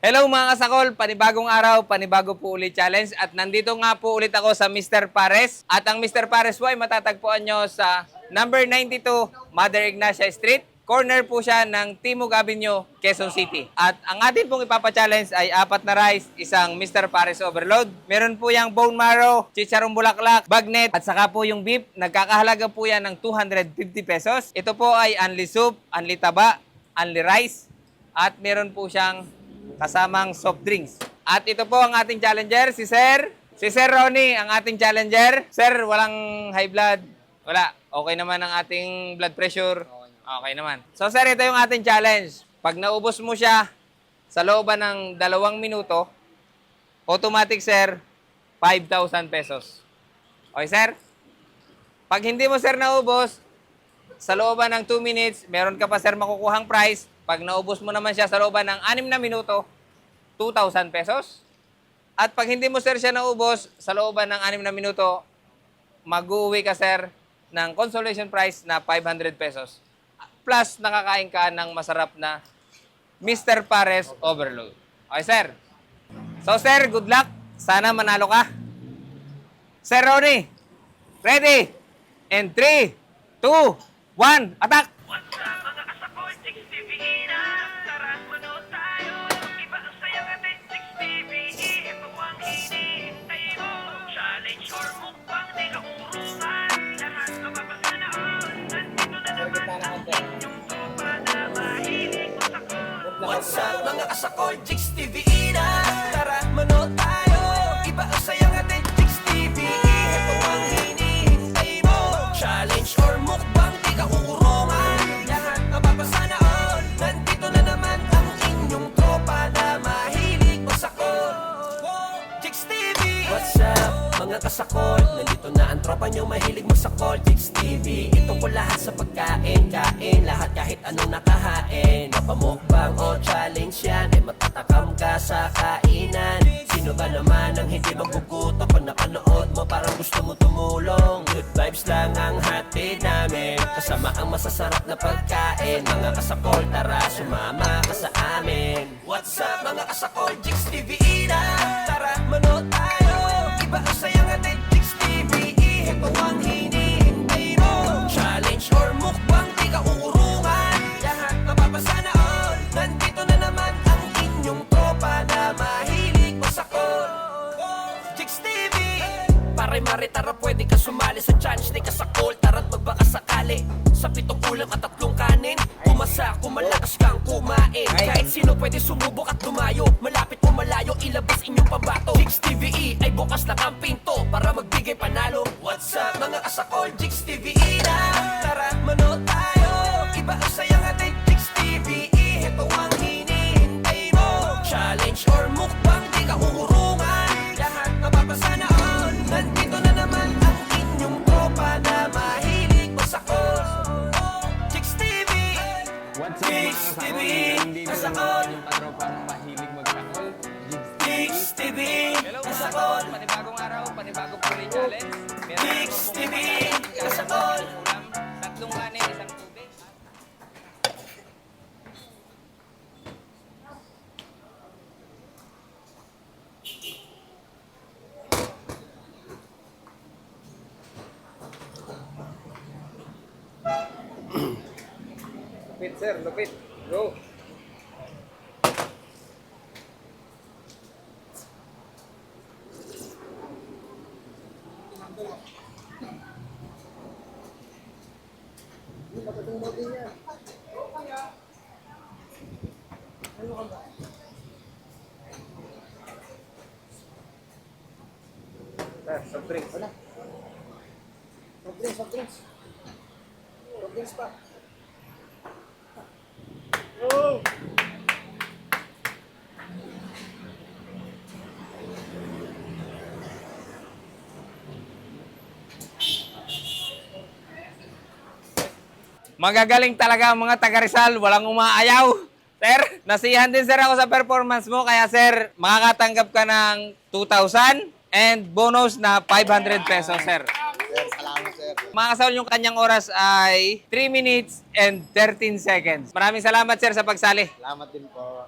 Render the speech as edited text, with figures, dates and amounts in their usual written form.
Hello mga kasakol, panibagong araw, panibago po ulit challenge at nandito nga po ulit ako sa Mr. Pares at ang Mr. Pares po ay matatagpuan nyo sa number 92 Mother Ignacia Street. Corner po siya ng Timog Avenue, Quezon City. At ang atin pong ipapachallenge ay 4 na rice, isang Mr. Pares Overload. Meron po yung bone marrow, chicharong bulaklak, bagnet at saka po yung beef. Nagkakahalaga po yan ng 250 pesos. Ito po ay only soup, only taba, only rice at meron po siyang kasamang soft drinks. At ito po ang ating challenger, si Sir Ronnie, ang ating challenger. Sir, walang high blood? Wala. Okay naman ang ating blood pressure? Okay naman. So sir, ito yung ating challenge. Pag naubos mo siya sa looban ng 2 minuto, automatic sir, 5,000 pesos. Okay sir? Pag hindi mo sir naubos, sa looban ng 2 minutes, meron ka pa sir makukuhang prize. Pag naubos mo naman siya sa looban ng 6 na minuto, 2,000 pesos. At pag hindi mo sir siya naubos sa looban ng 6 na minuto, mag-uwi ka sir ng consolation prize na 500 pesos. Plus, nakakain ka ng masarap na Mr. Pares Overload. Okay sir? So sir, good luck. Sana manalo ka. Sir Ronnie, ready? And 3, 2, 1, attack! What's up mga kasakol, Jigs TV na tara manood tayo. Iba ang sayang atin, Jigs TV. Ito ang hinihintay mo. Challenge or mukbang, di ka uurungan. Lahat mapapasanaon. Nandito na naman ang inyong tropa na mahilig masakol. Jigs TV. What's up mga kasakol, nandito na ang tropa nyo mahilig masakol. Jigs TV, ito po lahat sa pagkain. Kain lahat kahit anong nakahain. Mapamukbang o challenge yan, ay matatakam ka sa kainan. Sino ba naman ang hindi magugutom pag napanood mo parang gusto mo tumulong? Good vibes lang ang hatid namin, kasama ang masasarap na pagkain. Mga kasakol, tara sumama ka sa amin. What's up mga kasakol, Jigs TV na tara manood tayo. Iba ang sayang atin, Jigs TV. Ito ang hinihintay mo. Challenge or mukbang, di ka uurungan. Lahat mapapasanaon. Nandito na naman ang inyong tropa na mahilig masakol. Jigs TV. Pare mare tara, pwede ka sumali sa challenge ni kasakol. Tara't magbaka sakali sa 7 ulam at 3 kanin. Kumasa, kumalakas kang kumain. Kahit sino pwede sumubok at tumayo. Malapit o malayo, ilabas inyong pambato. Jigs TV ay bukas lang ang pinto para magbigay panalo. What's up mga kasakol, Jigs TV na tara manood tayo. Iba ang sayang atin, Jigs TV. Ito ang hinihintay mo. Challenge or mukbang, di ka uurungan. Lahat mapapasanaon. Nandito na naman ang inyong tropa na mahilig masakol. Jigs TV. What's up Jigs mga TV, kasakol? Nandito kasakol. naman yung katropang mahilig magsakol. Jigs TV, Hello mga kasakol. kasakol, panibagong araw, panibagong ulit challenge. Meron Jigs po TV, pong kasakol. ulam, 3 kanin, 1 tubig. Lupit sir, lupit. Go. Sir, soft drinks. Wala. Soft drinks, soft drinks. Soft drinks pa. Oh! Magagaling talaga ang mga taga Rizal, walang umaayaw. Sir, nasiyahan din sir ako sa performance mo, kaya sir, makakatanggap ka ng 2,000 and bonus na 500 pesos, sir. Sir, salamat sir. Mga kasawal, yung kanyang oras ay 3 minutes and 13 seconds. Maraming salamat sir sa pagsali. Salamat din po.